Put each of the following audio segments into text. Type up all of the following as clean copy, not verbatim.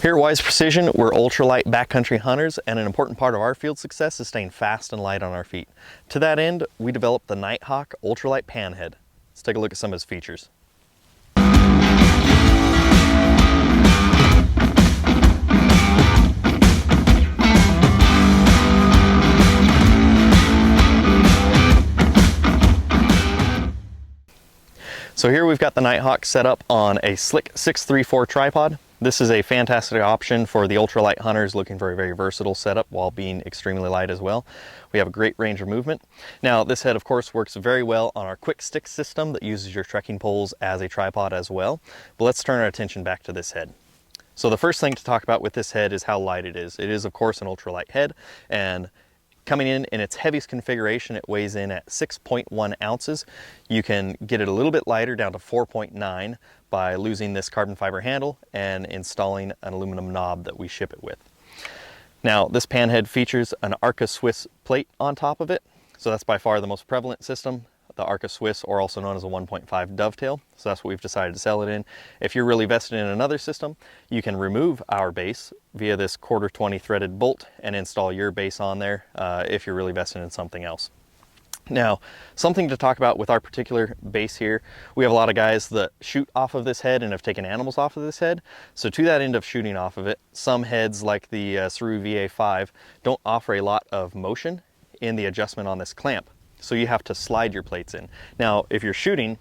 Here at Wise Precision, we're ultralight backcountry hunters, and an important part of our field success is staying fast and light on our feet. To that end, we developed the Nighthawk Ultralight Panhead. Let's take a look at some of its features. So here we've got the Nighthawk set up on a slick 634 tripod. This is a fantastic option for the ultralight hunters looking for a very versatile setup while being extremely light as well. We have a great range of movement. Now this head of course works very well on our quick stick system that uses your trekking poles as a tripod as well. But let's turn our attention back to this head. So the first thing to talk about with this head is how light it is. It is of course an ultralight head, and coming in its heaviest configuration, it weighs in at 6.1 ounces. You can get it a little bit lighter down to 4.9 by losing this carbon fiber handle and installing an aluminum knob that we ship it with. Now this Panhead features an Arca Swiss plate on top of it. So that's by far the most prevalent system, the Arca Swiss, or also known as a 1.5 dovetail. So that's what we've decided to sell it in. If you're really vested in another system, you can remove our base via this 1/4-20 threaded bolt and install your base on there if you're really vested in something else. Now, something to talk about with our particular base here, we have a lot of guys that shoot off of this head and have taken animals off of this head. So to that end of shooting off of it, some heads like the Saru VA5 don't offer a lot of motion in the adjustment on this clamp. So you have to slide your plates in. Now, if you're shooting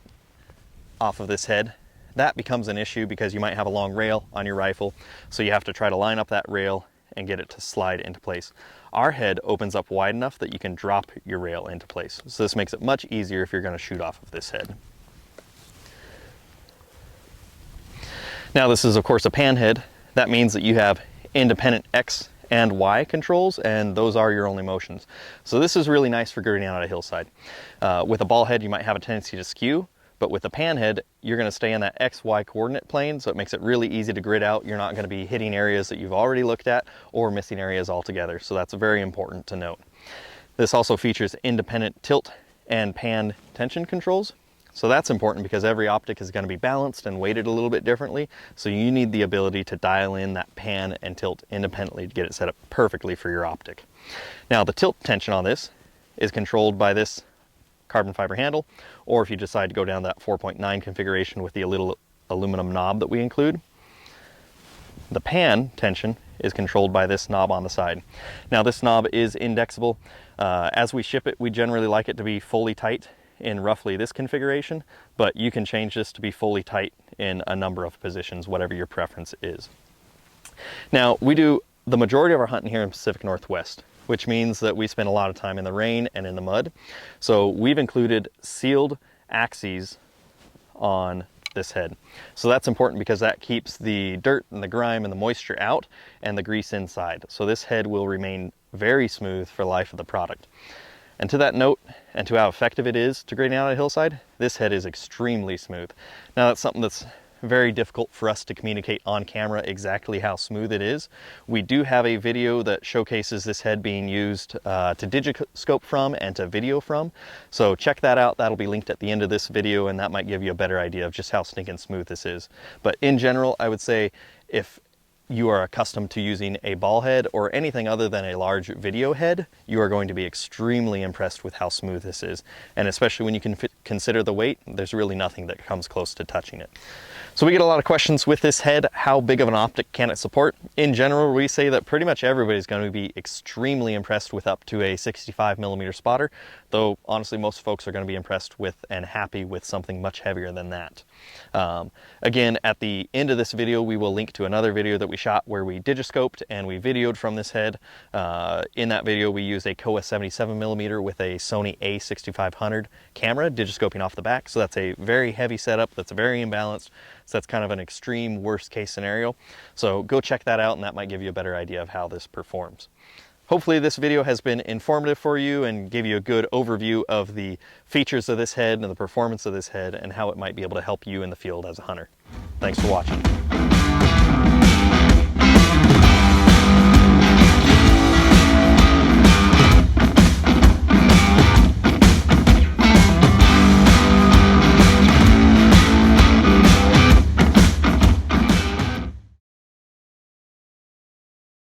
off of this head, that becomes an issue because you might have a long rail on your rifle. So you have to try to line up that rail and get it to slide into place. Our head opens up wide enough that you can drop your rail into place. So this makes it much easier if you're going to shoot off of this head. Now this is of course a Panhead. That means that you have independent X and Y controls, and those are your only motions. So this is really nice for girding out a hillside. With a ball head, you might have a tendency to skew, but with the Panhead, you're gonna stay in that XY coordinate plane, so it makes it really easy to grid out. You're not gonna be hitting areas that you've already looked at or missing areas altogether, so that's very important to note. This also features independent tilt and pan tension controls. So that's important because every optic is going to be balanced and weighted a little bit differently. So you need the ability to dial in that pan and tilt independently to get it set up perfectly for your optic. Now the tilt tension on this is controlled by this carbon fiber handle, or if you decide to go down that 4.9 configuration with the little aluminum knob that we include. The pan tension is controlled by this knob on the side. Now this knob is indexable. As we ship it, we generally like it to be fully tight in roughly this configuration, but you can change this to be fully tight in a number of positions, whatever your preference is. Now, we do the majority of our hunting here in Pacific Northwest, which means that we spend a lot of time in the rain and in the mud. So we've included sealed axes on this head. So that's important because that keeps the dirt and the grime and the moisture out and the grease inside. So this head will remain very smooth for the life of the product. And to that note, and to how effective it is to grading out a hillside, this head is extremely smooth. Now that's something that's very difficult for us to communicate on camera exactly how smooth it is. We do have a video that showcases this head being used to digiscope from and to video from. So check that out. That'll be linked at the end of this video, and that might give you a better idea of just how stinking smooth this is. But in general, I would say if you are accustomed to using a ball head or anything other than a large video head, you are going to be extremely impressed with how smooth this is. And especially when you can consider the weight, there's really nothing that comes close to touching it. So we get a lot of questions with this head. How big of an optic can it support? In general, we say that pretty much everybody's going to be extremely impressed with up to a 65mm spotter, though honestly most folks are going to be impressed with and happy with something much heavier than that. Again, at the end of this video, we will link to another video that we shot where we digiscoped and we videoed from this head. In that video, we used a Kowa 77mm with a Sony A6500 camera digiscoping off the back. So that's a very heavy setup that's very imbalanced. So that's kind of an extreme worst case scenario. So go check that out and that might give you a better idea of how this performs. Hopefully this video has been informative for you and gave you a good overview of the features of this head and the performance of this head and how it might be able to help you in the field as a hunter. Thanks for watching.